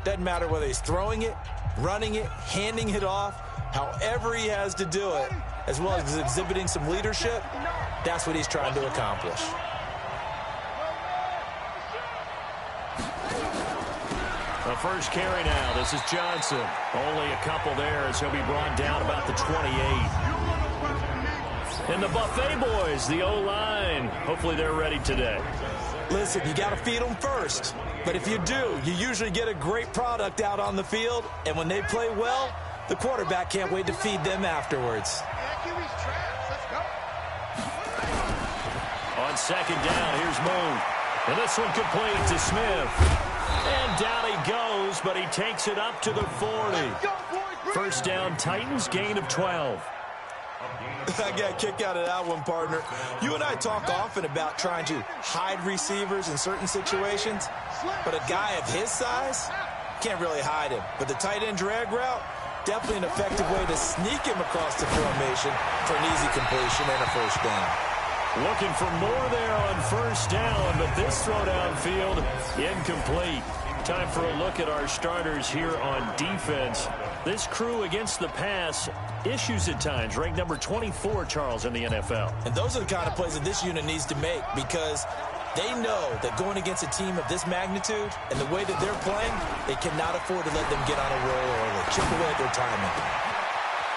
Doesn't matter whether he's throwing it, running it, handing it off, however he has to do it, as well as exhibiting some leadership, that's what he's trying to accomplish. The first carry now. This is Johnson. Only a couple there as he'll be brought down about the 28. And the Buffet boys, the O-line, hopefully they're ready today. Listen, you got to feed them first. But if you do, you usually get a great product out on the field. And when they play well, the quarterback can't wait to feed them afterwards. On second down, here's Moon. And this one complete to Smith. And down he goes, but he takes it up to the 40. First down, Titans, gain of 12. I got a kick out of that one, partner. You and I talk often about trying to hide receivers in certain situations, but a guy of his size can't really hide him. But the tight end drag route, definitely an effective way to sneak him across the formation for an easy completion and a first down. Looking for more there on first down, but this throw downfield incomplete. Time for a look at our starters here on defense. This crew against the pass, issues at times, ranked number 24, Charles, in the NFL. And those are the kind of plays that this unit needs to make because they know that going against a team of this magnitude and the way that they're playing, they cannot afford to let them get on a roll early. Chip away at their timing.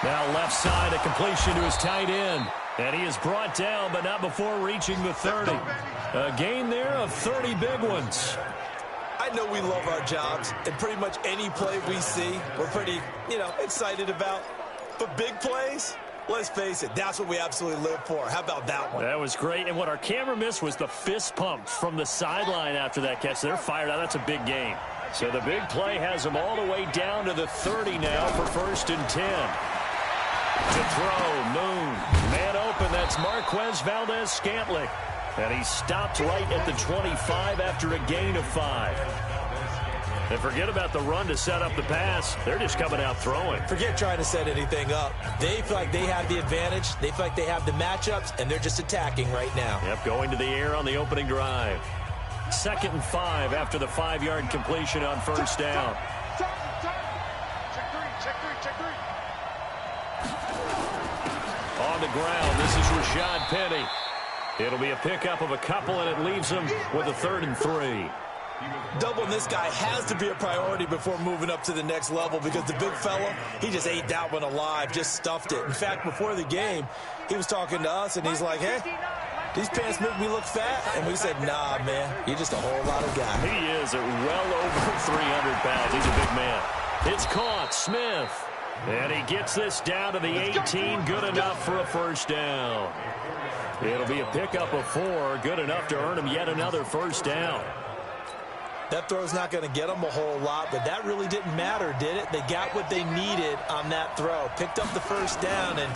Now left side, a completion to his tight end. And he is brought down, but not before reaching the 30. A gain there of 30 big ones. I know we love our jobs, and pretty much any play we see, we're pretty, excited about. But big plays, let's face it, that's what we absolutely live for. How about that one? That was great, and what our camera missed was the fist pump from the sideline after that catch. They're fired out. That's a big gain. So the big play has them all the way down to the 30 now for first and 10. To throw, Moon. Man open, that's Marquez Valdez-Scantling. And he stopped right at the 25 after a gain of 5. And forget about the run to set up the pass. They're just coming out throwing. Forget trying to set anything up. They feel like they have the advantage. They feel like they have the matchups, and they're just attacking right now. Yep, going to the air on the opening drive. 2nd and 5 after the 5-yard completion on first down. On the ground, this is Rashad Penny. It'll be a pickup of a couple, and it leaves him with a 3rd and 3. Doubling this guy has to be a priority before moving up to the next level because the big fella, he just ate that one alive, just stuffed it. In fact, before the game, he was talking to us, and he's like, hey, these pants make me look fat. And we said, nah, man, you're just a whole lot of guy. He is at well over 300 pounds. He's a big man. It's caught, Smith. And he gets this down to the 18, good enough for a first down. It'll be a pickup of 4, good enough to earn him yet another first down. That throw's not going to get them a whole lot, but that really didn't matter, did it? They got what they needed on that throw. Picked up the first down, and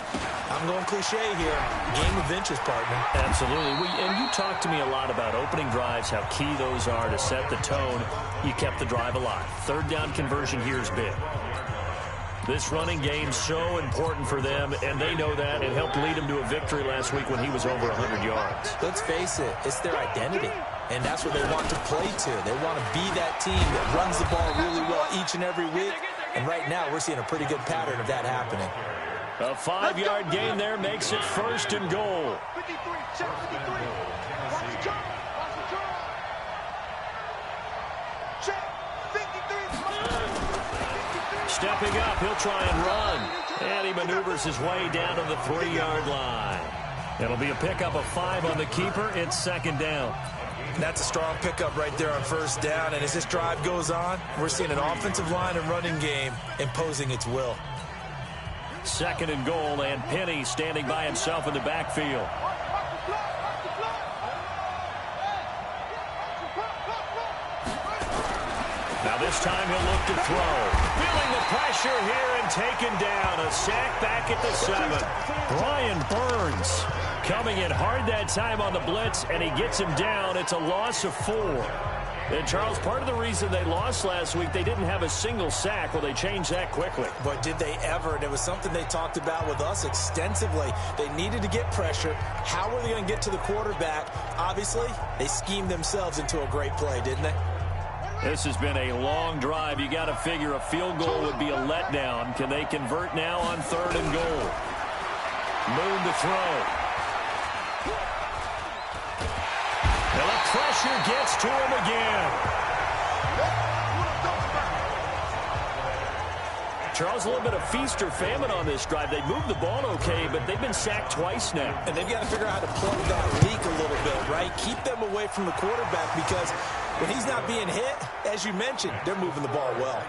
I'm going cliche here. Game of inches, partner. Absolutely. And you talked to me a lot about opening drives, how key those are to set the tone. You kept the drive alive. 3rd down conversion here is big. This running game so important for them, and they know that. It helped lead them to a victory last week when he was over 100 yards. Let's face it, it's their identity, and that's what they want to play to. They want to be that team that runs the ball really well each and every week, and right now we're seeing a pretty good pattern of that happening. A 5-yard gain there makes it 1st and goal. Stepping up, he'll try and run. And he maneuvers his way down to the 3-yard line. It'll be a pickup of 5 on the keeper. It's 2nd down. That's a strong pickup right there on first down. And as this drive goes on, we're seeing an offensive line and running game imposing its will. 2nd and goal, and Penny standing by himself in the backfield. Now this time he'll look to throw. Feeling the pressure here and taken down. A sack back at the 7. Brian Burns coming in hard that time on the blitz, and he gets him down. It's a loss of 4. And, Charles, part of the reason they lost last week, they didn't have a single sack. Well, they changed that quickly. But did they ever? And it was something they talked about with us extensively. They needed to get pressure. How were they going to get to the quarterback? Obviously, they schemed themselves into a great play, didn't they? This has been a long drive. You got to figure a field goal would be a letdown. Can they convert now on 3rd and goal? Moon to throw. And the pressure gets to him again. Charles, a little bit of feast or famine on this drive. They moved the ball okay, but they've been sacked twice now. And they've got to figure out how to plug that leak a little bit, right? Keep them away from the quarterback because when he's not being hit, as you mentioned, they're moving the ball well.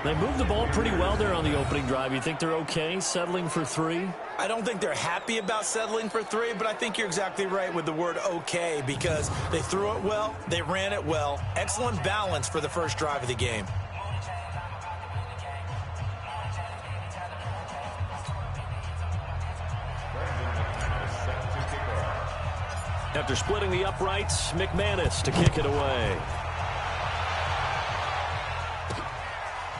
They moved the ball pretty well there on the opening drive. You think they're okay settling for 3? I don't think they're happy about settling for 3, but I think you're exactly right with the word okay because they threw it well, they ran it well. Excellent balance for the first drive of the game. After splitting the uprights, McManus to kick it away.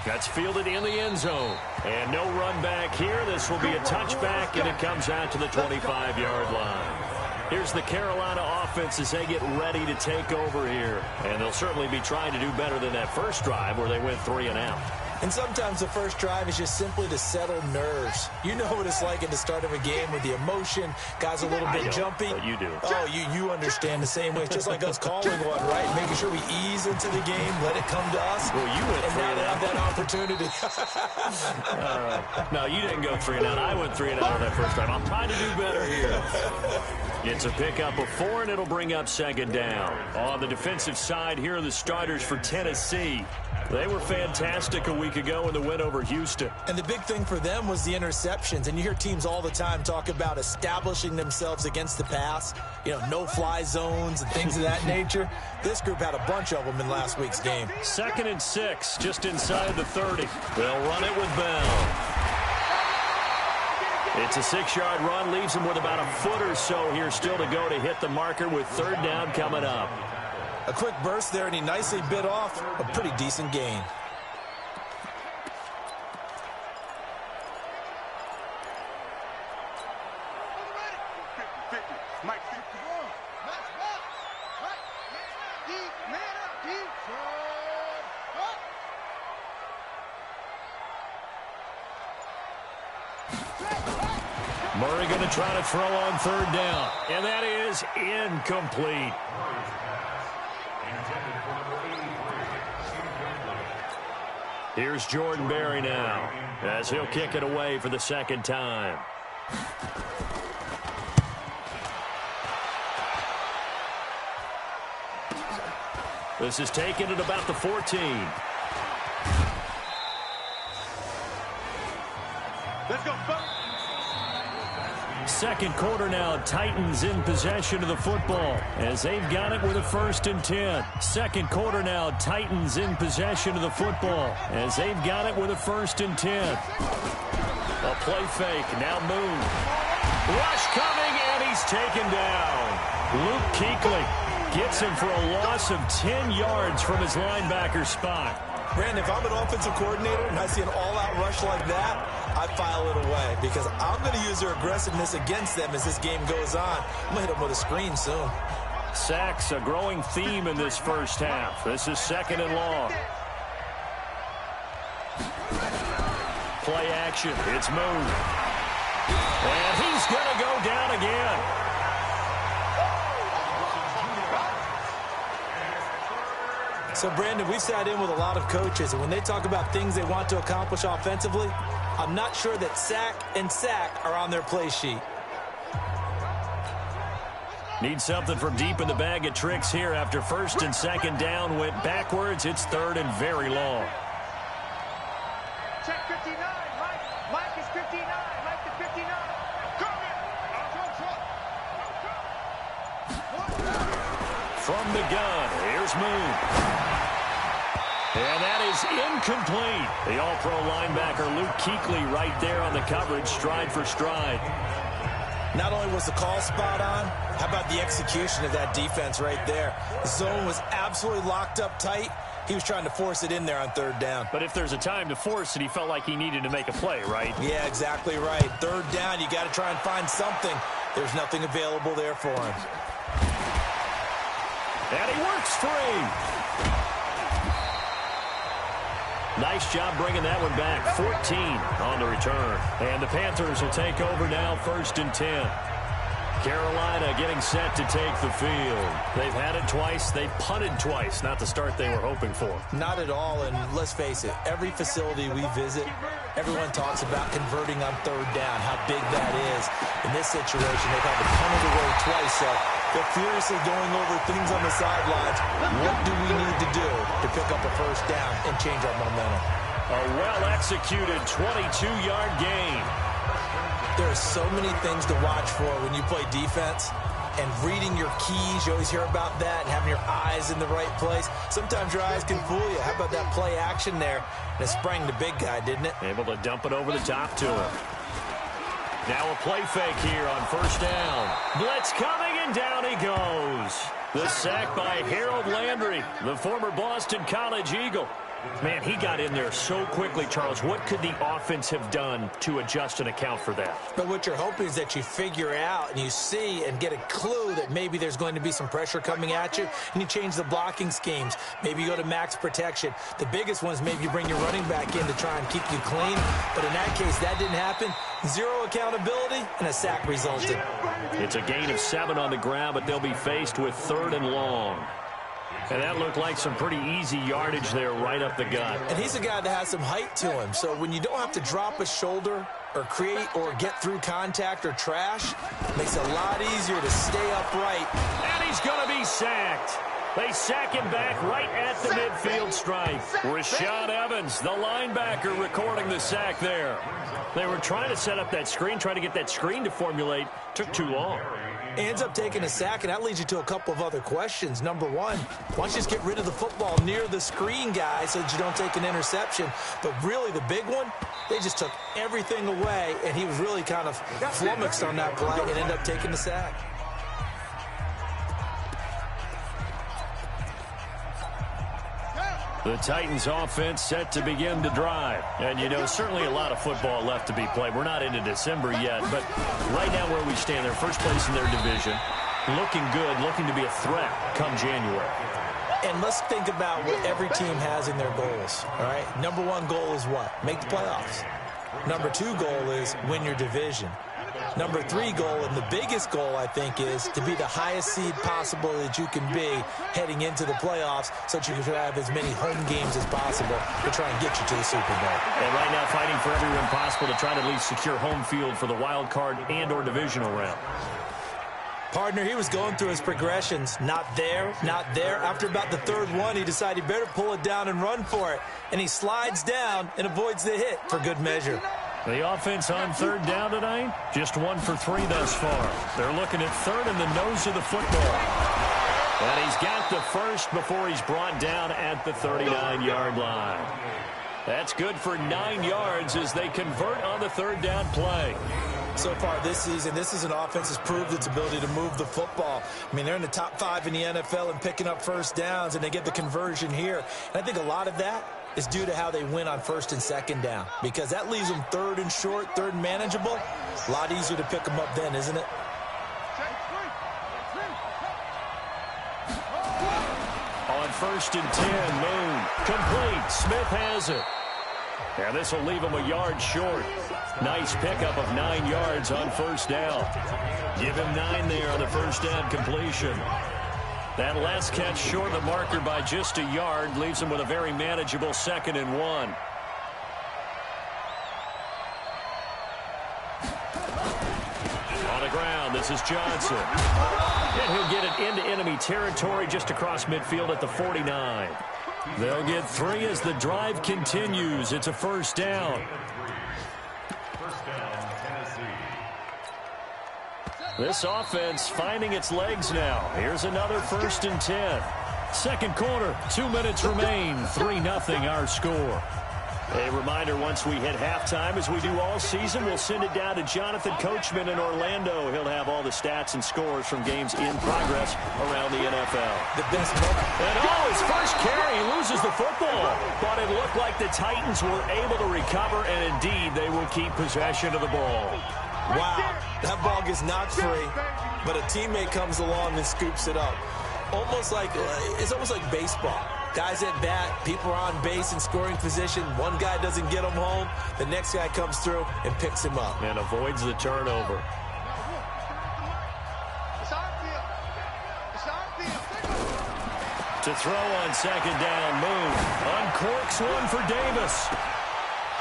That's fielded in the end zone. And no run back here. This will be a touchback, and it comes out to the 25-yard line. Here's the Carolina offense as they get ready to take over here. And they'll certainly be trying to do better than that first drive where they went 3 and out. And sometimes the first drive is just simply to settle nerves. You know what it's like at the start of a game with the emotion. Guys a little bit jumpy. But you do. Oh, you understand the same way. It's just like us calling one, right? Making sure we ease into the game, let it come to us. Well, you went and 3 now and they out. have that opportunity. No, you didn't go 3 and out. I went 3 and out on that first drive. I'm trying to do better here. It's a pickup of 4, and it'll bring up 2nd down. On the defensive side, here are the starters for Tennessee. They were fantastic a week ago in the win over Houston. And the big thing for them was the interceptions. And you hear teams all the time talk about establishing themselves against the pass. You know, no-fly zones and things of that nature. This group had a bunch of them in last week's game. 2nd and 6, just inside the 30. They'll run it with Bell. It's a 6-yard run, leaves him with about a foot or so here still to go to hit the marker with 3rd down coming up. A quick burst there, and he nicely bit off a pretty decent gain. Murray going to try to throw on 3rd down, and that is incomplete. Here's Jordan Berry now as he'll kick it away for the 2nd time. This is taken at about the 14. Let's go. 2nd quarter now, Titans in possession of the football as they've got it with a 1st and 10. 2nd quarter now, Titans in possession of the football as they've got it with a 1st and 10. A play fake, now Moon. Rush coming, and he's taken down. Luke Kuechly gets him for a loss of 10 yards from his linebacker spot. Brandon, if I'm an offensive coordinator and I see an all-out rush like that, I file it away because I'm going to use their aggressiveness against them as this game goes on. I'm going to hit them with a screen soon. Sacks, a growing theme in this first half. This is 2nd and long. Play action. It's Moon. And he's going to go down again. So, Brandon, we've sat in with a lot of coaches, and when they talk about things they want to accomplish offensively, I'm not sure that sack and sack are on their play sheet. Need something from deep in the bag of tricks here after 1st and 2nd down went backwards. It's 3rd and very long. Check 59. Mike is 59. Mike the 59. From the gun, here's Moon. And that is incomplete. The all-pro linebacker Luke Kuechly right there on the coverage, stride for stride. Not only was the call spot on, how about the execution of that defense right there? The zone was absolutely locked up tight. He was trying to force it in there on 3rd down. But if there's a time to force it, he felt like he needed to make a play, right? Yeah, exactly right. 3rd down, you got to try and find something. There's nothing available there for him. And he works free. Nice job bringing that one back. 14 on the return. And the Panthers will take over now, 1st and 10. Carolina getting set to take the field. They've had it twice. They've punted twice. Not the start they were hoping for. Not at all, and let's face it, every facility we visit, everyone talks about converting on 3rd down, how big that is. In this situation, they've had to punt it away twice, so they're furiously going over things on the sidelines. What do we need to do to pick up a 1st down and change our momentum? A well-executed 22-yard gain. There are so many things to watch for when you play defense, and reading your keys, you always hear about that, and having your eyes in the right place. Sometimes your eyes can fool you. How about that play action there? And it sprang the big guy, didn't it? Able to dump it over the top to him. Now a play fake here on 1st down. Blitz coming, and down he goes. The sack by Harold Landry, the former Boston College Eagle. Man, he got in there so quickly, Charles. What could the offense have done to adjust and account for that? But what you're hoping is that you figure out and you see and get a clue that maybe there's going to be some pressure coming at you, and you change the blocking schemes. Maybe you go to max protection. The biggest one is maybe you bring your running back in to try and keep you clean. But in that case, that didn't happen. 0 accountability, and a sack resulted. It's a gain of 7 on the ground, but they'll be faced with 3rd and long. And that looked like some pretty easy yardage there right up the gut. And he's a guy that has some height to him. So when you don't have to drop a shoulder or create or get through contact or trash, it makes it a lot easier to stay upright. And he's going to be sacked. They sack him back right at the midfield stripe. Rashad Evans, the linebacker, recording the sack there. They were trying to set up that screen, trying to get that screen to formulate. Took too long. Ends up taking a sack, and that leads you to a couple of other questions. Number one, why don't you just get rid of the football near the screen guy so that you don't take an interception? But really, the big one, they just took everything away, and he was really kind of flummoxed on that play and ended up taking the sack. The Titans offense set to begin to drive. And, you know, certainly a lot of football left to be played. We're not into December yet, but right now where we stand, they're first place in their division. Looking good, looking to be a threat come January. And let's think about what every team has in their goals, all right? Number one goal is what? Make the playoffs. Number 2 goal is win your division. Number 3 goal, and the biggest goal, I think, is to be the highest seed possible that you can be heading into the playoffs so that you can have as many home games as possible to try and get you to the Super Bowl. And right now fighting for every win possible to try to at least secure home field for the wild card and or divisional round. Partner, he was going through his progressions. Not there, not there. After about the 3rd one, he decided he better pull it down and run for it. And he slides down and avoids the hit for good measure. The offense on 3rd down tonight, just 1 for 3 thus far. They're looking at 3rd in the nose of the football. And he's got the first before he's brought down at the 39-yard line. That's good for 9 yards as they convert on the 3rd down play. So far this season, this is an offense that's proved its ability to move the football. I mean, they're in the top 5 in the NFL and picking up first downs, and they get the conversion here. And I think a lot of that is due to how they win on 1st and 2nd down, because that leaves them 3rd and short, 3rd and manageable. A lot easier to pick them up then, isn't it? On 1st and 10, Moon, complete. Smith has it. And this will leave him a yard short. Nice pickup of 9 yards on 1st down. Give him 9 there on the 1st down completion. That last catch short of the marker by just a yard leaves him with a very manageable 2nd and 1. On the ground, this is Johnson. And he'll get it into enemy territory just across midfield at the 49. They'll get 3 as the drive continues. It's a 1st down. This offense finding its legs now. Here's another 1st and 10. 2nd quarter, 2 minutes remain. 3-0 our score. A reminder, once we hit halftime, as we do all season, we'll send it down to Jonathan Coachman in Orlando. He'll have all the stats and scores from games in progress around the NFL. The best moment. And his first carry, he loses the football. But it looked like the Titans were able to recover, and indeed, they will keep possession of the ball. Wow, that ball gets knocked free, but a teammate comes along and scoops it up. It's almost like baseball. Guys at bat, people are on base in scoring position. One guy doesn't get him home. The next guy comes through and picks him up. And avoids the turnover. To throw on second down, move. Uncorks one for Davis.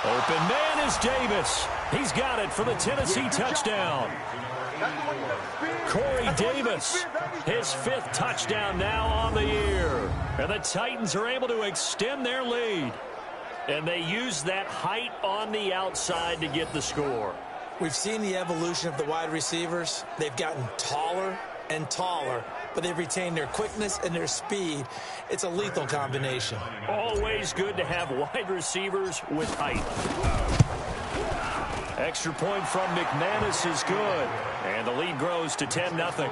Open man is Davis. He's got it for the Tennessee touchdown. Corey Davis, his 5th touchdown now on the year. And the Titans are able to extend their lead. And they use that height on the outside to get the score. We've seen the evolution of the wide receivers. They've gotten taller and taller, but they've retained their quickness and their speed. It's a lethal combination. Always good to have wide receivers with height. Extra point from McManus is good. And the lead grows to 10-0.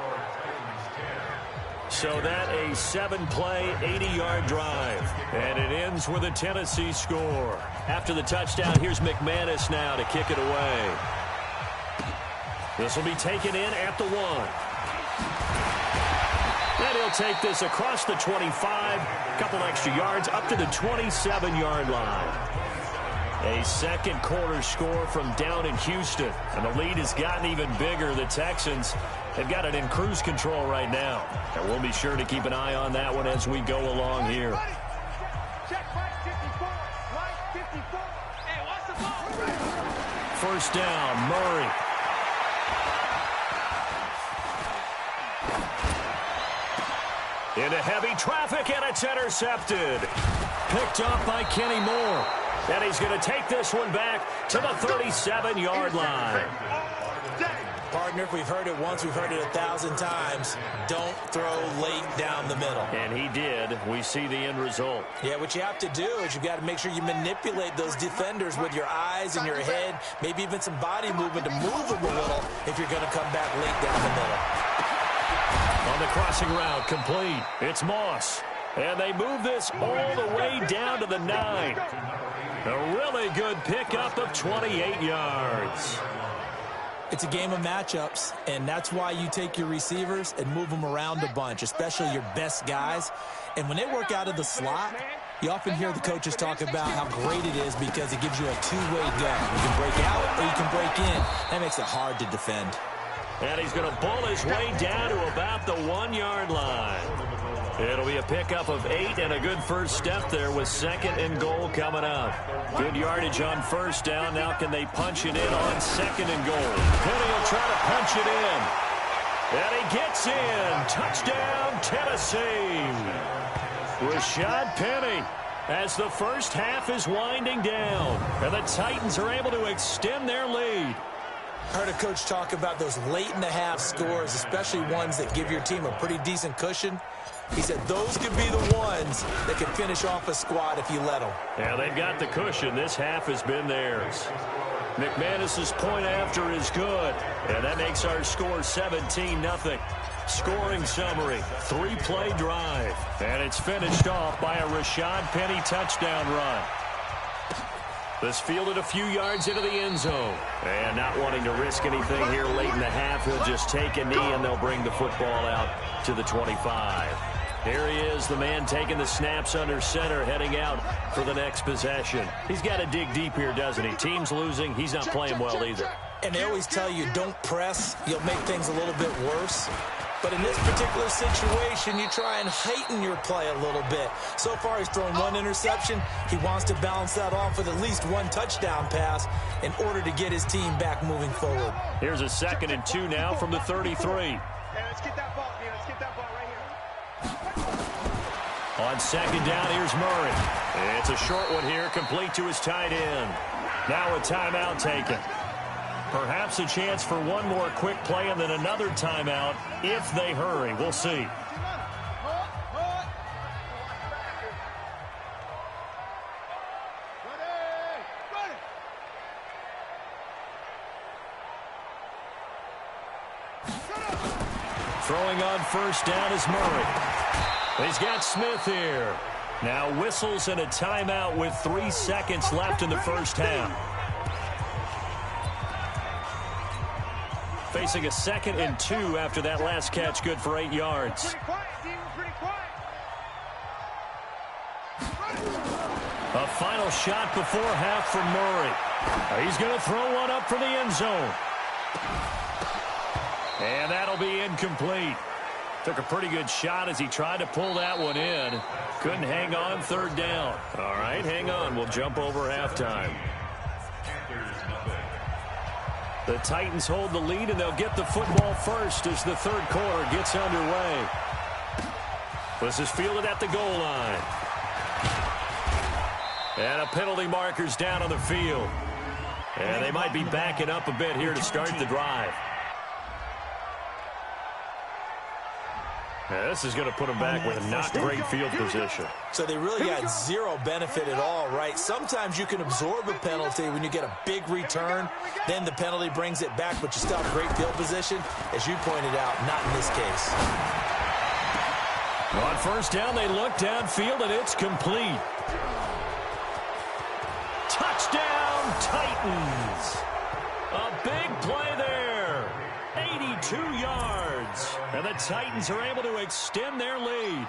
So that a 7-play, 80-yard drive. And it ends with a Tennessee score. After the touchdown, here's McManus now to kick it away. This will be taken in at the 1. And he'll take this across the 25, couple extra yards up to the 27-yard line. A second quarter score from down in Houston. And the lead has gotten even bigger. The Texans have got it in cruise control right now. And we'll be sure to keep an eye on that one as we go along here. First down, Murray. Into heavy traffic, and it's intercepted. Picked up by Kenny Moore. And he's going to take this one back to the 37-yard line. Partner, if we've heard it once, we've heard it 1,000 times. Don't throw late down the middle. And he did. We see the end result. Yeah, what you have to do is you've got to make sure you manipulate those defenders with your eyes and your head, maybe even some body movement to move them a little if you're going to come back late down the middle. On the crossing route, complete. It's Moss. And they move this all the way down to the 9. A really good pickup of 28 yards. It's a game of matchups, and that's why you take your receivers and move them around a bunch, especially your best guys. And when they work out of the slot, you often hear the coaches talk about how great it is because it gives you a two-way go. You can break out or you can break in. That makes it hard to defend. And he's going to bull his way down to about the 1-yard line. It'll be a pickup of 8 and a good first step there with 2nd and goal coming up. Good yardage on first down. Now can they punch it in on 2nd and goal? Penny will try to punch it in. And he gets in. Touchdown, Tennessee. Rashad Penny as the first half is winding down. And the Titans are able to extend their lead. Heard a coach talk about those late-in-the-half scores, especially ones that give your team a pretty decent cushion. He said those could be the ones that could finish off a squad if you let them. Yeah, they've got the cushion. This half has been theirs. McManus's point after is good, and that makes our score 17-0. Scoring summary, 3-play drive, and it's finished off by a Rashad Penny touchdown run. This fielded a few yards into the end zone. And not wanting to risk anything here late in the half, he'll just take a knee and they'll bring the football out to the 25. Here he is, the man taking the snaps under center, heading out for the next possession. He's got to dig deep here, doesn't he? Team's losing. He's not playing well either. And they always tell you, don't press. You'll make things a little bit worse. But in this particular situation, you try and heighten your play a little bit. So far, he's thrown 1 interception. He wants to balance that off with at least 1 touchdown pass in order to get his team back moving forward. Here's a 2nd and 2 now from the 33. Hey, let's get that ball, man. Let's get that ball right here. On 2nd down, here's Murray. It's a short one here, complete to his tight end. Now a timeout taken. Perhaps a chance for one more quick play and then another timeout if they hurry. We'll see. Throwing on first down is Murray. He's got Smith here. Now whistles and a timeout with 3 seconds left in the first half. Facing a 2nd and 2 after that last catch, good for 8 yards. Pretty quiet, team. Pretty quiet. final shot before half from Murray. He's going to throw one up for the end zone. And that'll be incomplete. Took a pretty good shot as he tried to pull that one in. Couldn't hang on third down. All right, hang on. We'll jump over halftime. The Titans hold the lead, and they'll get the football first as the third quarter gets underway. This is fielded at the goal line. And a penalty marker's down on the field. And they might be backing up a bit here to start the drive. Now, this is going to put them back with a not great field position. So they really got zero benefit at all, right? Sometimes you can absorb a penalty when you get a big return. Then the penalty brings it back, but you still have great field position. As you pointed out, not in this case. On first down, they look downfield, and it's complete. Touchdown, Titans. A big play there. 82 yards. And the Titans are able to extend their lead.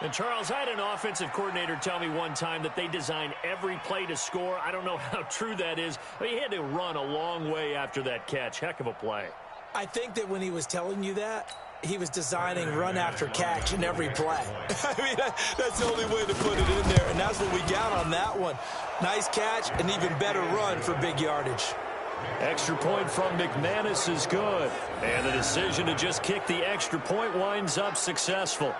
And, Charles, I had an offensive coordinator tell me one time that they design every play to score. I don't know how true that is, but he had to run a long way after that catch. Heck of a play. I think that when he was telling you that, he was designing run after catch in every play. I mean, that's the only way to put it in there, and that's what we got on that one. Nice catch, an even better run for big yardage. Extra point from McManus is good. And the decision to just kick the extra point winds up successful.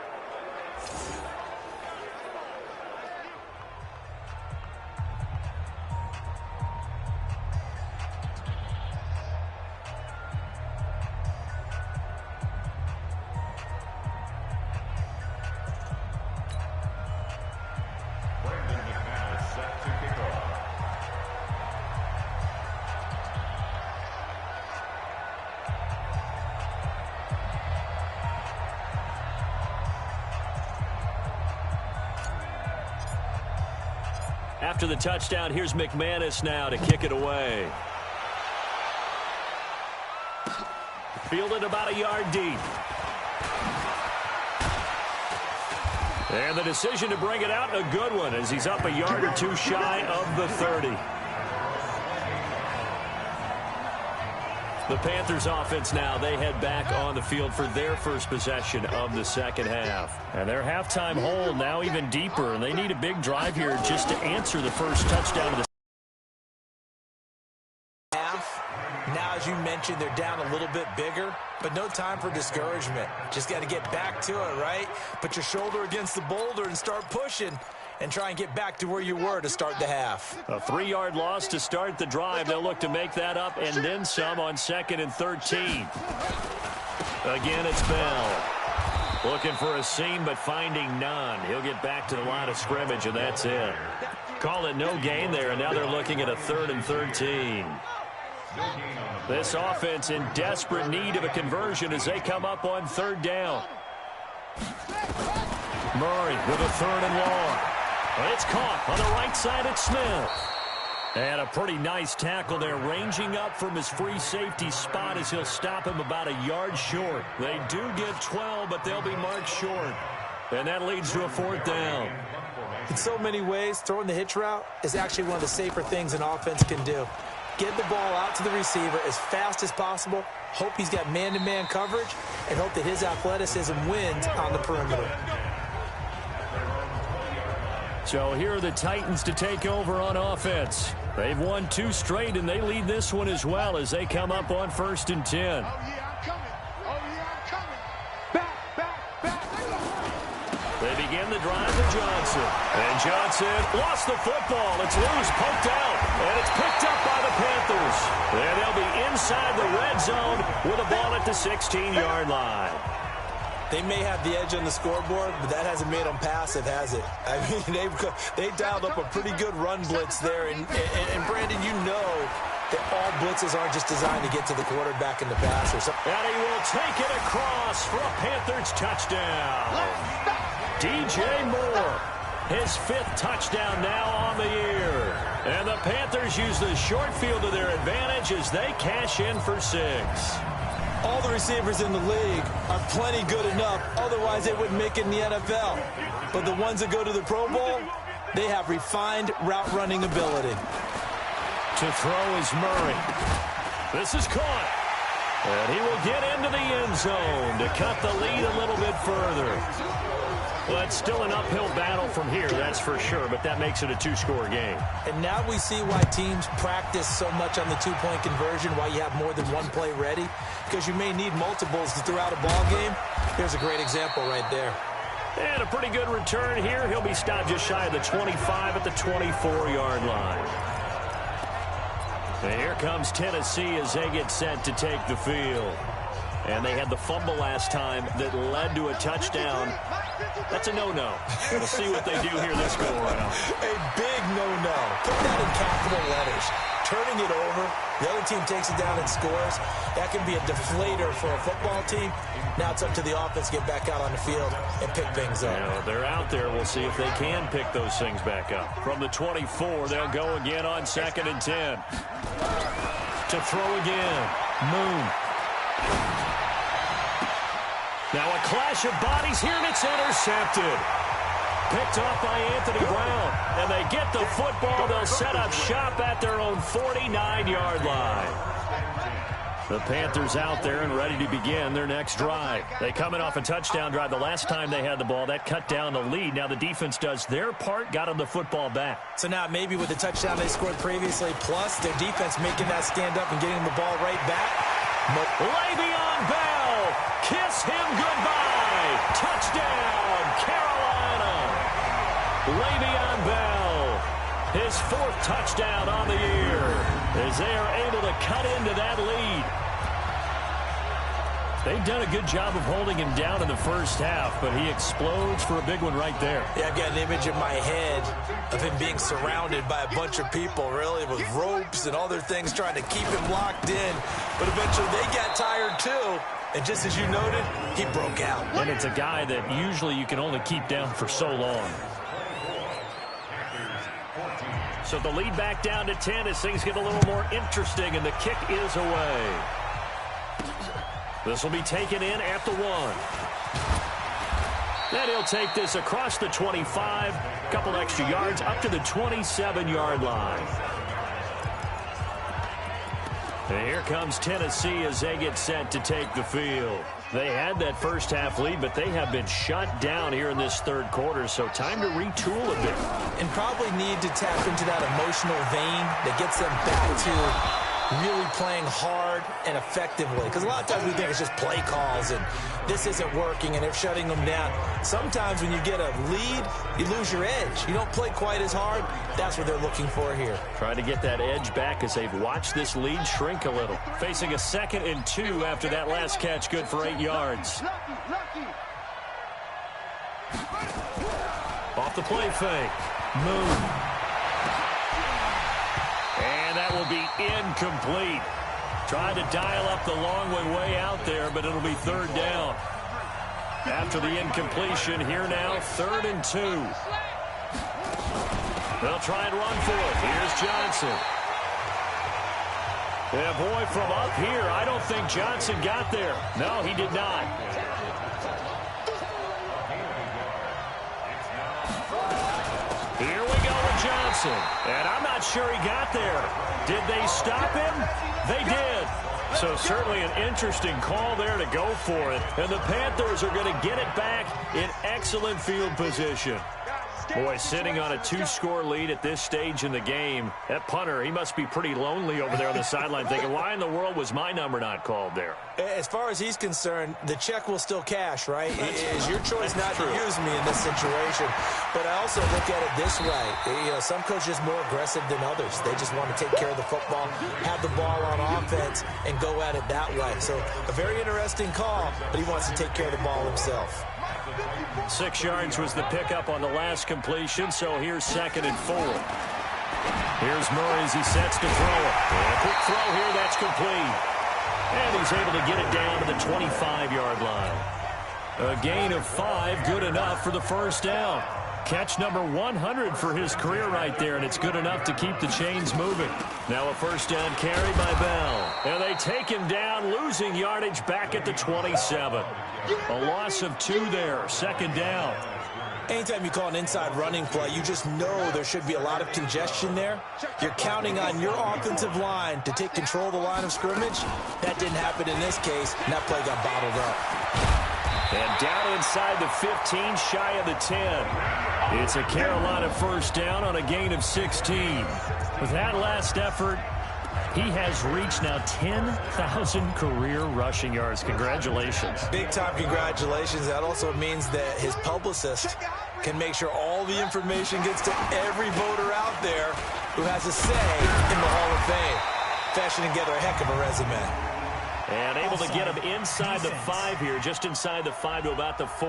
After the touchdown, here's McManus now to kick it away. Fielded about a yard deep. And the decision to bring it out, a good one, as he's up a yard or two shy of the 30. The Panthers offense now, they head back on the field for their first possession of the second half. And their halftime hole now even deeper, and they need a big drive here just to answer the first touchdown of the half. Now, as you mentioned, they're down a little bit bigger, but no time for discouragement. Just got to get back to it, right? Put your shoulder against the boulder and start pushing. And try and get back to where you were to start the half. A 3-yard loss to start the drive. They'll look to make that up and then some on 2nd and 13. Again, it's Bell. Looking for a seam, but finding none. He'll get back to the line of scrimmage, and that's it. Call it no gain there, and now they're looking at a 3rd and 13. This offense in desperate need of a conversion as they come up on 3rd down. Murray with a 3rd and long. It's caught on the right side at Smith. And a pretty nice tackle there, ranging up from his free safety spot as he'll stop him about a yard short. They do get 12, but they'll be marked short. And that leads to a 4th down. In so many ways, throwing the hitch route is actually one of the safer things an offense can do. Get the ball out to the receiver as fast as possible, hope he's got man-to-man coverage, and hope that his athleticism wins on the perimeter. So here are the Titans to take over on offense. They've won 2 straight, and they lead this one as well as they come up on 1st and 10. Oh, yeah, I'm coming. Oh, yeah, I'm coming. Back. They begin the drive with Johnson. And Johnson lost the football. It's loose, poked out, and it's picked up by the Panthers. And they'll be inside the red zone with a ball at the 16-yard line. They may have the edge on the scoreboard, but that hasn't made them passive, has it? I mean, they dialed up a pretty good run blitz there. And Brandon, you know that all blitzes aren't just designed to get to the quarterback in the passer. So and he will take it across for a Panthers touchdown. DJ Moore, his 5th touchdown now on the year. And the Panthers use the short field to their advantage as they cash in for 6. All the receivers in the league are plenty good enough. Otherwise, they wouldn't make it in the NFL. But the ones that go to the Pro Bowl, They have refined route running ability. To throw is Murray. This is caught. And he will get into the end zone to cut the lead a little bit further. Well, it's still an uphill battle from here, that's for sure, but that makes it a two-score game. And now we see why teams practice so much on the two-point conversion, why you have more than one play ready, because you may need multiples throughout a ball game. Here's a great example right there. And a pretty good return here. He'll be stopped just shy of the 25 at the 24-yard line. And here comes Tennessee as they get set to take the field. And they had the fumble last time that led to a touchdown. That's a no-no. We'll see what they do here this go-around. A big no-no. Put that in capital letters. Turning it over, the other team takes it down and scores. That can be a deflator for a football team. Now it's up to the offense to get back out on the field and pick things up. Yeah, they're out there. We'll see if they can pick those things back up. From the 24, they'll go again on 2nd and 10. To throw again. Moon. Now a clash of bodies here, and it's intercepted. Picked off by Anthony Brown. And they get the football. They'll set up shop at their own 49-yard line. The Panthers out there and ready to begin their next drive. They come in off a touchdown drive. The last time they had the ball, that cut down the lead. Now the defense does their part, got them the football back. So now maybe with the touchdown they scored previously, plus their defense making that stand up and getting the ball right back. Le'Veon Bell, kiss him goodbye. Touchdown, Carolina. Le'Veon Bell, his 4th touchdown on the year, as they are able to cut into that lead. They've done a good job of holding him down in the first half, but he explodes for a big one right there. Yeah, I've got an image in my head of him being surrounded by a bunch of people, really, with ropes and other things trying to keep him locked in. But eventually they got tired too. And just as you noted, he broke out. And it's a guy that usually you can only keep down for so long. So the lead back down to 10 as things get a little more interesting, and the kick is away. This will be taken in at the 1. Then he'll take this across the 25, a couple extra yards up to the 27-yard line. And here comes Tennessee as they get set to take the field. They had that first half lead, but they have been shut down here in this third quarter, so time to retool a bit. And probably need to tap into that emotional vein that gets them back to really playing hard and effectively. Because a lot of times we think it's just play calls and this isn't working and they're shutting them down. Sometimes when you get a lead, you lose your edge. You don't play quite as hard. That's what they're looking for here. Trying to get that edge back as they've watched this lead shrink a little. Facing a 2nd and 2 after that last catch, good for 8 yards. Off the play fake. Moon. And that will be incomplete. Tried to dial up the long way out there, but it'll be 3rd down. After the incompletion, here now, 3rd and 2. They'll try and run for it. Here's Johnson. Yeah, boy, from up here, I don't think Johnson got there. No, he did not. Here we go with Johnson. And I'm not sure he got there. Did they stop him? They did. So certainly an interesting call there to go for it. And the Panthers are going to get it back in excellent field position. Boy, sitting on a 2-score lead at this stage in the game, that punter, he must be pretty lonely over there on the sideline thinking, why in the world was my number not called there? As far as he's concerned, the check will still cash, right? It is your choice not to use me in this situation. But I also look at it this way. You know, some coaches are more aggressive than others. They just want to take care of the football, have the ball on offense, and go at it that way. So a very interesting call, but he wants to take care of the ball himself. 6 yards was the pickup on the last completion, so here's 2nd and 4. Here's Murray as he sets to throw it. A quick throw here, that's complete. And he's able to get it down to the 25-yard line. A gain of 5, good enough for the 1st down. Catch number 100 for his career right there, and it's good enough to keep the chains moving. Now a 1st down carry by Bell. And they take him down, losing yardage back at the 27. A loss of 2 there, 2nd down. Anytime you call an inside running play, you just know there should be a lot of congestion there. You're counting on your offensive line to take control of the line of scrimmage. That didn't happen in this case, and that play got bottled up. And down inside the 15, shy of the 10. It's a Carolina first down on a gain of 16. With that last effort, he has reached now 10,000 career rushing yards. Congratulations. Big-time congratulations. That also means that his publicist can make sure all the information gets to every voter out there who has a say in the Hall of Fame. Fashioning together a heck of a resume. And able to get him inside the 5 here, just inside the 5 to about the 4.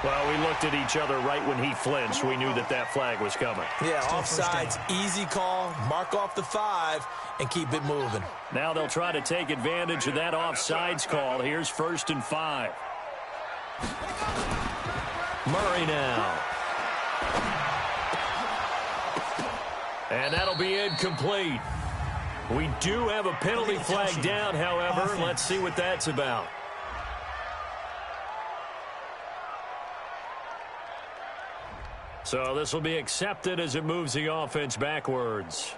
Well, we looked at each other right when he flinched. We knew that that flag was coming. Yeah, offsides, easy call, mark off the 5, and keep it moving. Now they'll try to take advantage of that offsides call. Here's 1st and 5. Murray now. And that'll be incomplete. We do have a penalty flag down, however. Let's see what that's about. So this will be accepted as it moves the offense backwards.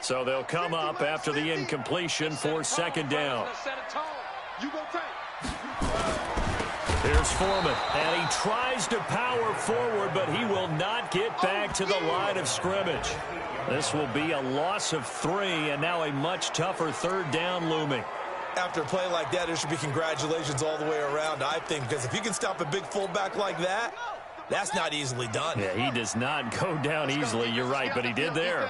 So they'll come up after the incompletion for 2nd down. Here's Foreman, and he tries to power forward, but he will not get back to the line of scrimmage. This will be a loss of 3, and now a much tougher 3rd down looming. After a play like that, there should be congratulations all the way around, I think, because if you can stop a big fullback like that, that's not easily done. Yeah, he does not go down easily. You're right, but he did there.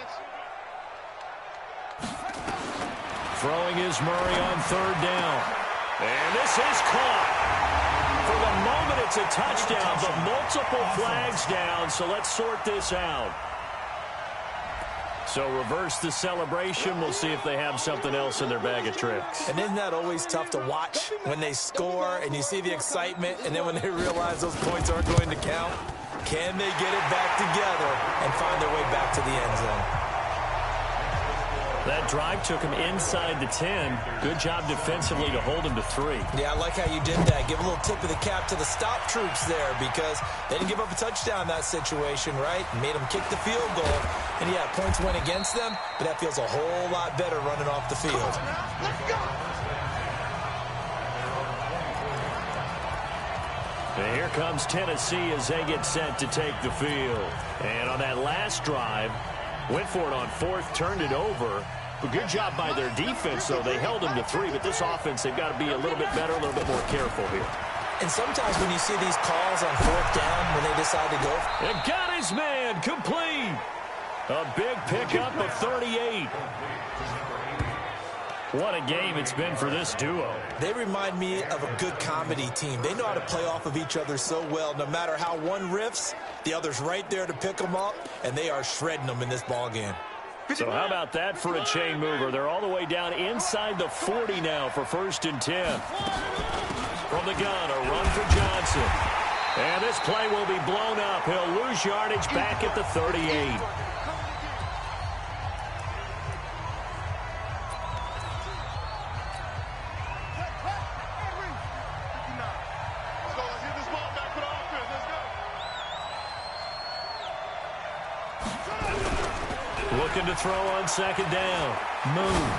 Throwing is Murray on 3rd down. And this is caught. For the moment, it's a touchdown, but multiple flags down, so let's sort this out. So reverse the celebration. We'll see if they have something else in their bag of tricks. And isn't that always tough to watch when they score and you see the excitement, and then when they realize those points aren't going to count? Can they get it back together and find their way back to the end zone? That drive took him inside the 10. Good job defensively to hold him to 3. Yeah, I like how you did that. Give a little tip of the cap to the stop troops there, because they didn't give up a touchdown in that situation, right? Made them kick the field goal. And, yeah, points went against them, but that feels a whole lot better running off the field. And here comes Tennessee as they get set to take the field. And on that last drive, went for it on 4th, turned it over. But good job by their defense, though. They held them to 3, but this offense, they've got to be a little bit better, a little bit more careful here. And sometimes when you see these calls on 4th down, when they decide to go. And got his man complete. A big pickup of 38. What a game it's been for this duo. They remind me of a good comedy team. They know how to play off of each other so well. No matter how one riffs, the other's right there to pick them up, and they are shredding them in this ball game. So how about that for a chain mover? They're all the way down inside the 40 now for 1st and 10. From the gun, a run for Johnson. And this play will be blown up. He'll lose yardage back at the 38. Looking to throw on 2nd down. Move.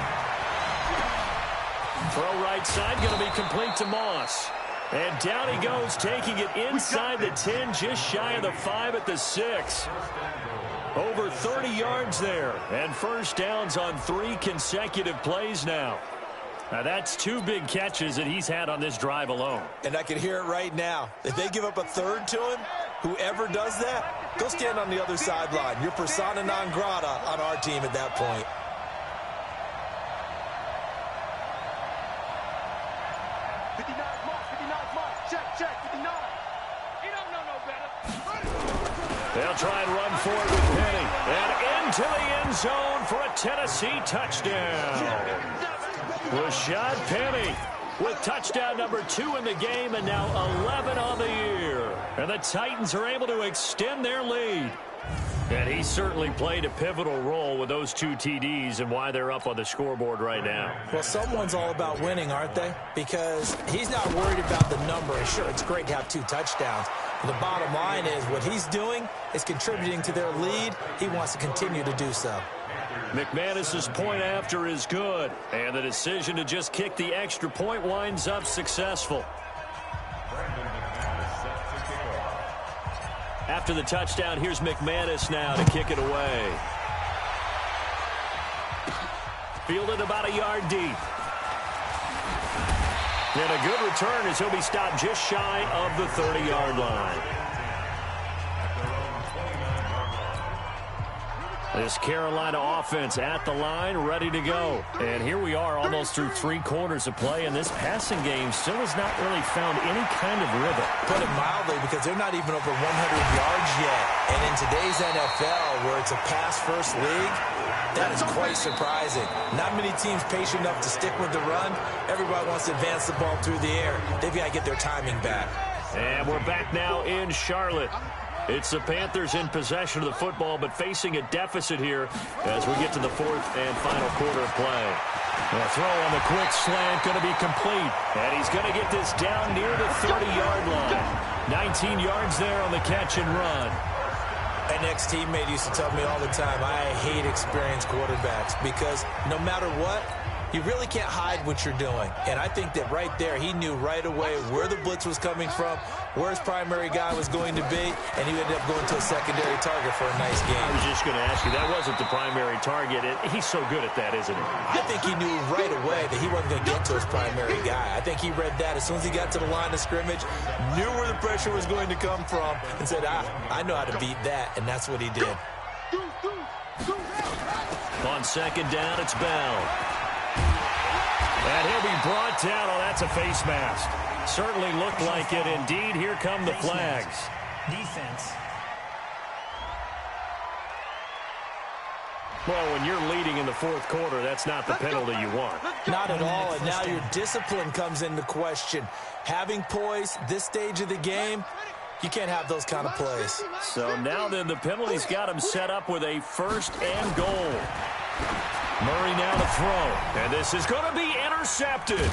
Throw right side, going to be complete to Moss. And down he goes, taking it inside the 10, just shy of the 5 at the 6. Over 30 yards there. And 1st downs on 3 consecutive plays now. Now that's 2 big catches that he's had on this drive alone. And I can hear it right now. If they give up a 3rd to him, whoever does that, go stand on the other sideline. You're persona non grata on our team at that point. They'll try and run for it with Penny. And into the end zone for a Tennessee touchdown. Rashad Penny with touchdown number 2 in the game, and now 11 on the year. And the Titans are able to extend their lead. And he certainly played a pivotal role with those 2 TDs and why they're up on the scoreboard right now. Well, someone's all about winning, aren't they? Because he's not worried about the number. And sure, it's great to have 2 touchdowns. But the bottom line is what he's doing is contributing to their lead. He wants to continue to do so. McManus's point after is good. And the decision to just kick the extra point winds up successful. After the touchdown, here's McManus now to kick it away. Fielded about a yard deep. And a good return as he'll be stopped just shy of the 30-yard line. This Carolina offense at the line, ready to go. And here we are almost through 3 quarters of play, and this passing game still has not really found any kind of rhythm. Put it mildly, because they're not even over 100 yards yet. And in today's NFL, where it's a pass-first league, that is quite surprising. Not many teams patient enough to stick with the run. Everybody wants to advance the ball through the air. They've got to get their timing back. And we're back now in Charlotte. It's the Panthers in possession of the football, but facing a deficit here as we get to the 4th and final quarter of play. A throw on the quick slant going to be complete. And he's going to get this down near the 30-yard line. 19 yards there on the catch and run. An ex-teammate used to tell me all the time, I hate experienced quarterbacks because no matter what, you really can't hide what you're doing. And I think that right there, he knew right away where the blitz was coming from, where his primary guy was going to be, and he ended up going to a secondary target for a nice game. I was just going to ask you, that wasn't the primary target. He's so good at that, isn't he? I think he knew right away that he wasn't going to get to his primary guy. I think he read that as soon as he got to the line of scrimmage, knew where the pressure was going to come from, and said, I know how to beat that, and that's what he did. On 2nd down, it's Bell. And he'll be brought down. Oh, that's a face mask. Certainly looked like it. Indeed, here come the flags. Defense. Well, when you're leading in the 4th quarter, that's not the penalty you want. Not at all, and now your discipline comes into question. Having poise this stage of the game, you can't have those kind of plays. So now then, the penalty's got him set up with a 1st and goal. Murray now to throw, and this is going to be intercepted.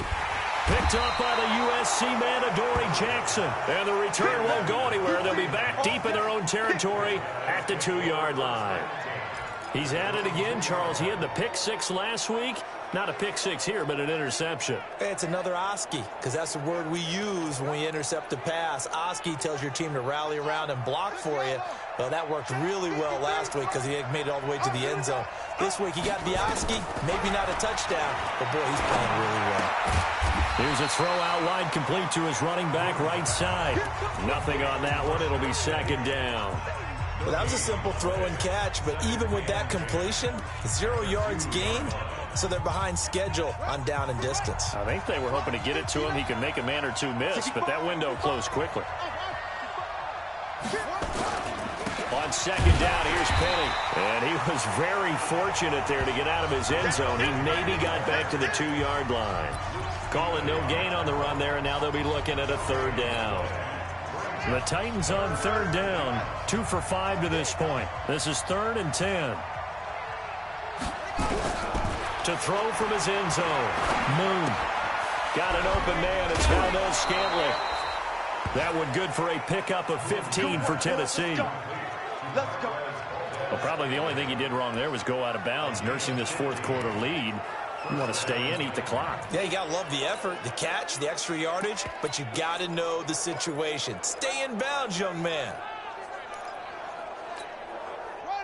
Picked up by the USC man, Adoree Jackson. And the return won't go anywhere. They'll be back deep in their own territory at the 2-yard line. He's at it again, Charles. He had the pick 6 last week. Not a pick 6 here, but an interception. It's another Oski, because that's the word we use when we intercept a pass. Oski tells your team to rally around and block for you. Well, that worked really well last week because he had made it all the way to the end zone. This week, he got the Oski, maybe not a touchdown, but boy, he's playing really well. Here's a throw out wide, complete to his running back right side. Nothing on that one. It'll be 2nd down. Well, that was a simple throw and catch, but even with that completion, 0 yards gained, so they're behind schedule on down and distance. I think they were hoping to get it to him. He could make a man or two miss, but that window closed quickly. On 2nd down, here's Penny. And he was very fortunate there to get out of his end zone. He maybe got back to the 2-yard line. Call it no gain on the run there, and now they'll be looking at a 3rd down. The Titans on 3rd down, 2 for 5 to this point. This is 3rd and 10. To throw from his end zone. Moon. Got an open man. It's Valdez-Scantling. That one good for a pickup of 15 for Tennessee. Well, probably the only thing he did wrong there was go out of bounds, nursing this 4th quarter lead. You want to stay in, eat the clock. Yeah, you got to love the effort, the catch, the extra yardage, but you got to know the situation. Stay in bounds, young man.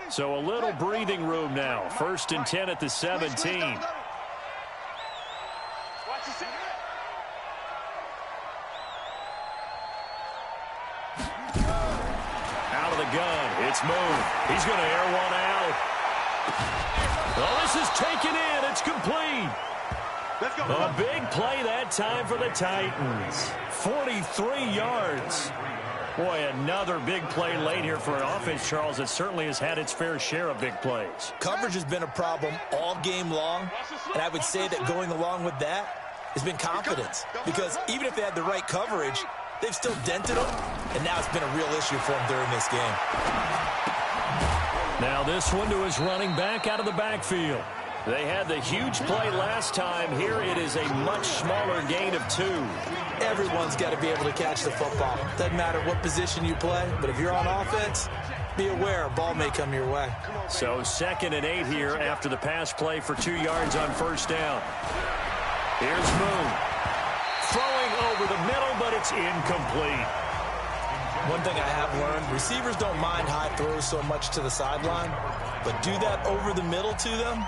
So a little breathing room now. 1st and 10 at the 17. Out of the gun. It's Moon. He's going to air one out. Well, this is taken in. It's complete. Let's go. A big play that time for the Titans. 43 yards. Boy, another big play late here for an offense, Charles, that certainly has had its fair share of big plays. Coverage has been a problem all game long, and I would say that going along with that has been confidence. Because even if they had the right coverage, they've still dented them, and now it's been a real issue for them during this game. Now this one to his running back out of the backfield. They had the huge play last time. Here it is a much smaller gain of 2. Everyone's got to be able to catch the football. Doesn't matter what position you play, but if you're on offense, be aware a ball may come your way. So 2nd and 8 here after the pass play for 2 yards on first down. Here's Moon. Throwing over the middle, but it's incomplete. One thing I have learned, receivers don't mind high throws so much to the sideline, but do that over the middle to them,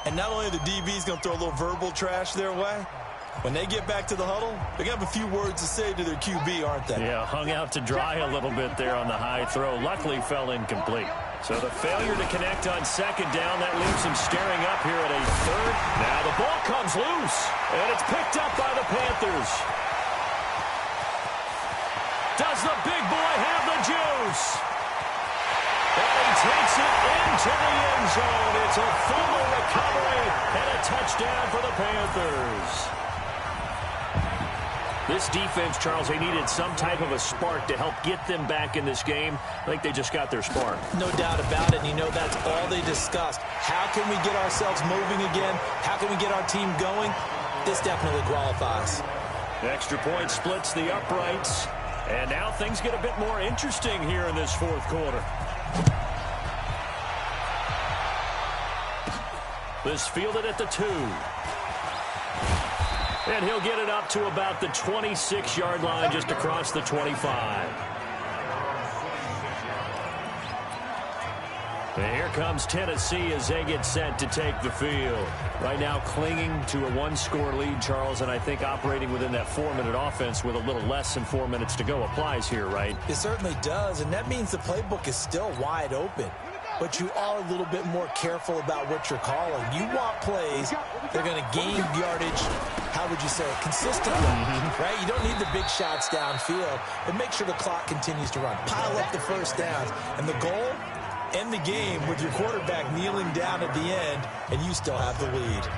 and not only the DB's going to throw a little verbal trash their way, when they get back to the huddle, they're going to have a few words to say to their QB, aren't they? Yeah, hung out to dry a little bit there on the high throw. Luckily fell incomplete. So the failure to connect on 2nd down, that leaves him staring up here at a 3rd. Now the ball comes loose, and it's picked up by the Panthers. Does the big boy have the juice? And he takes it into the end zone. It's a fumble recovery and a touchdown for the Panthers. This defense, Charles, they needed some type of a spark to help get them back in this game. I think they just got their spark. No doubt about it, and you know that's all they discussed. How can we get ourselves moving again? How can we get our team going? This definitely qualifies. The extra point splits the uprights. And now things get a bit more interesting here in this 4th quarter. This fielded at the 2. And he'll get it up to about the 26-yard line, just across the 25. And here comes Tennessee as they get set to take the field. Right now clinging to a 1-score lead, Charles, and I think operating within that 4-minute offense with a little less than 4 minutes to go applies here, right? It certainly does, and that means the playbook is still wide open. But you are a little bit more careful about what you're calling. You want plays that are going to gain yardage, how would you say it, consistently, right? You don't need the big shots downfield, but make sure the clock continues to run. Pile up the first downs, and the goal, end the game with your quarterback kneeling down at the end, and you still have the lead.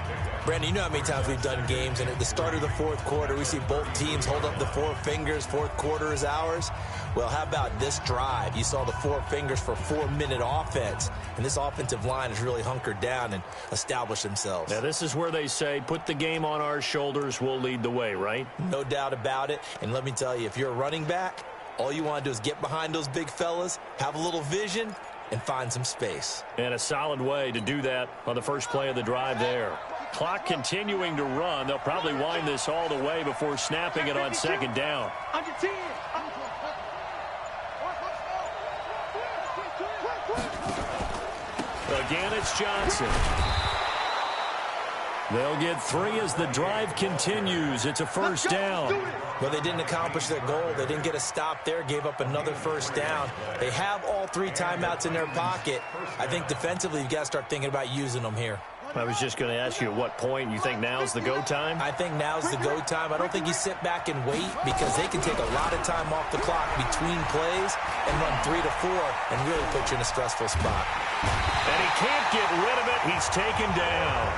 Brandon, you know how many times we've done games, and at the start of the 4th quarter, we see both teams hold up the 4 fingers, 4th quarter is ours. Well, how about this drive? You saw the 4 fingers for 4-minute offense, and this offensive line has really hunkered down and established themselves. Now, this is where they say, put the game on our shoulders, we'll lead the way, right? No doubt about it, and let me tell you, if you're a running back, all you want to do is get behind those big fellas, have a little vision, and find some space. And a solid way to do that on the first play of the drive there. Clock continuing to run. They'll probably wind this all the way before snapping it on 2nd down. Again, it's Johnson. They'll get 3 as the drive continues. It's a first down. Well, they didn't accomplish their goal. They didn't get a stop there, gave up another first down. They have all 3 timeouts in their pocket. I think defensively, you've got to start thinking about using them here. I was just going to ask you at what point you think now's the go time? I think now's the go time. I don't think you sit back and wait because they can take a lot of time off the clock between plays and run 3 to 4 and really put you in a stressful spot. And he can't get rid of it. He's taken down.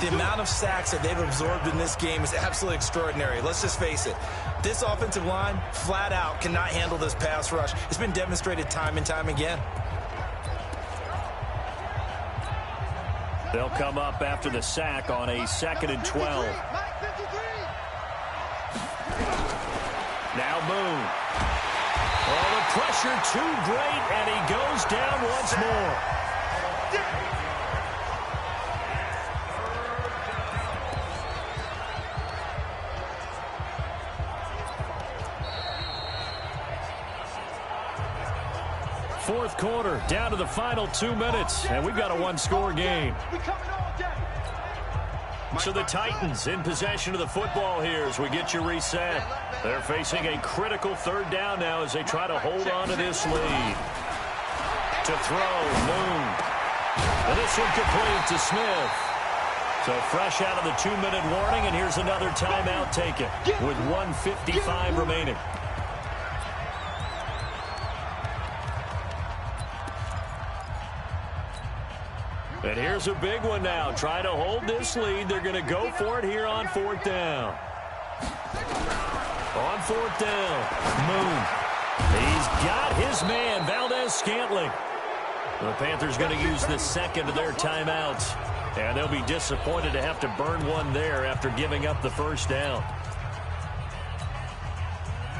The amount of sacks that they've absorbed in this game is absolutely extraordinary. Let's just face it. This offensive line, flat out, cannot handle this pass rush. It's been demonstrated time and time again. They'll come up after the sack on a 2nd and 12. Now Moon. Oh, the pressure too great, and he goes down once more. Fourth quarter, down to the final 2 minutes, and we've got a 1-score game. So the Titans in possession of the football here as we get you reset. They're facing a critical 3rd down now as they try to hold on to this lead. To throw, Moon. And this one complete to Smith. So fresh out of the 2-minute warning, and here's another timeout taken with 1:55 remaining. And here's a big one now. Trying to hold this lead. They're going to go for it here on 4th down. On 4th down, Moon. He's got his man, Valdez-Scantling. The Panthers going to use the second of their timeouts. And they'll be disappointed to have to burn one there after giving up the first down.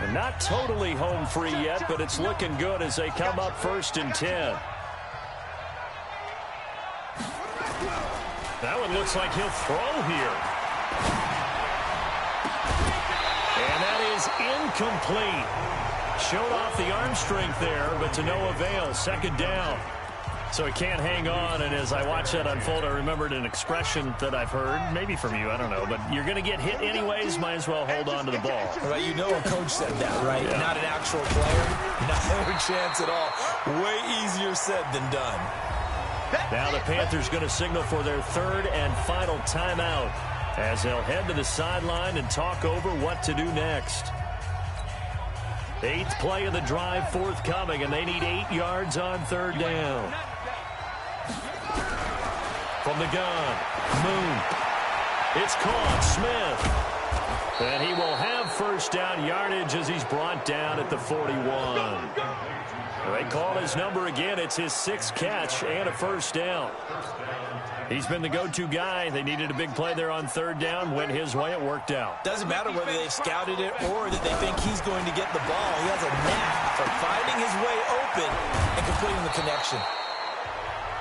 They're not totally home free yet, but it's looking good as they come up 1st and 10. That one looks like he'll throw here. And that is incomplete. Showed off the arm strength there, but to no avail. 2nd down. So he can't hang on, and as I watch that unfold, I remembered an expression that I've heard, maybe from you, I don't know, but you're going to get hit anyways, might as well hold on to the ball. Right, you know a coach said that, right? Yeah. Not an actual player. No chance at all. Way easier said than done. Now the Panthers going to signal for their 3rd and final timeout as they'll head to the sideline and talk over what to do next. 8th play of the drive forthcoming, and they need 8 yards on 3rd down. From the gun, Moon. It's caught, Smith. And he will have 1st down yardage as he's brought down at the 41. They call his number again. It's his 6th catch and a 1st down. He's been the go-to guy. They needed a big play there on 3rd down. Went his way. It worked out. Doesn't matter whether they've scouted it or that they think he's going to get the ball. He has a knack for finding his way open and completing the connection.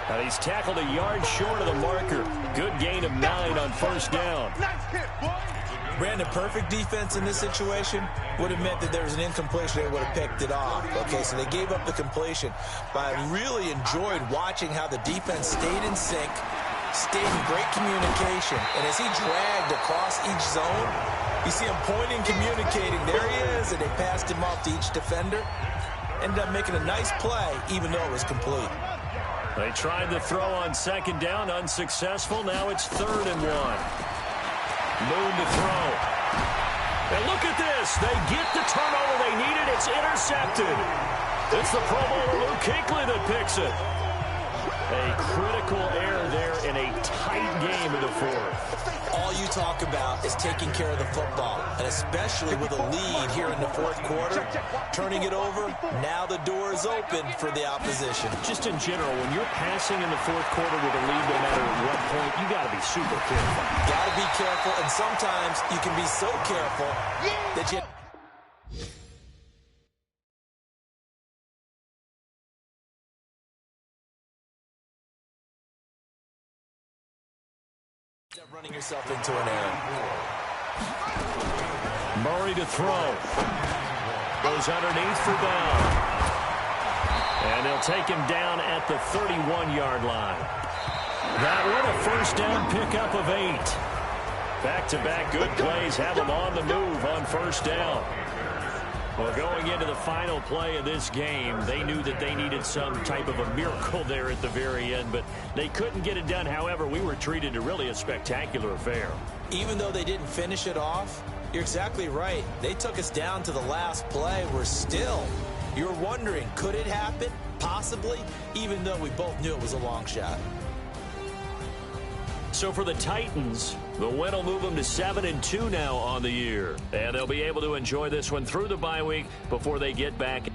And he's tackled a yard short of the marker. Good gain of 9 on 1st down. Brandon, perfect defense in this situation would have meant that there was an incompletion. They would have picked it off. Okay, so they gave up the completion. But I really enjoyed watching how the defense stayed in sync, stayed in great communication. And as he dragged across each zone, you see him pointing, communicating. There he is, and they passed him off to each defender. Ended up making a nice play, even though it was complete. They tried the throw on 2nd down, unsuccessful. Now it's 3rd and 1. Moon to throw. And look at this. They get the turnover they needed. It's intercepted. It's the Pro Bowler Luke Kuechly that picks it. A critical error there in a tight game in the 4th. All you talk about is taking care of the football, and especially with a lead here in the 4th quarter, turning it over, now the door is open for the opposition. Just in general, when you're passing in the 4th quarter with a lead, no matter at what point, you got to be super careful. Got to be careful, and sometimes you can be so careful that you... running yourself into an error. Murray to throw. Goes underneath for down. And they'll take him down at the 31-yard line. That one, a 1st down pickup of 8. Back-to-back good plays have them on the move on 1st down. Well, going into the final play of this game, they knew that they needed some type of a miracle there at the very end, but they couldn't get it done. However, we were treated to really a spectacular affair. Even though they didn't finish it off, you're exactly right. They took us down to the last play. We're still, you're wondering, could it happen? Possibly, even though we both knew it was a long shot. So for the Titans, the win will move them to 7-2 now on the year. And they'll be able to enjoy this one through the bye week before they get back.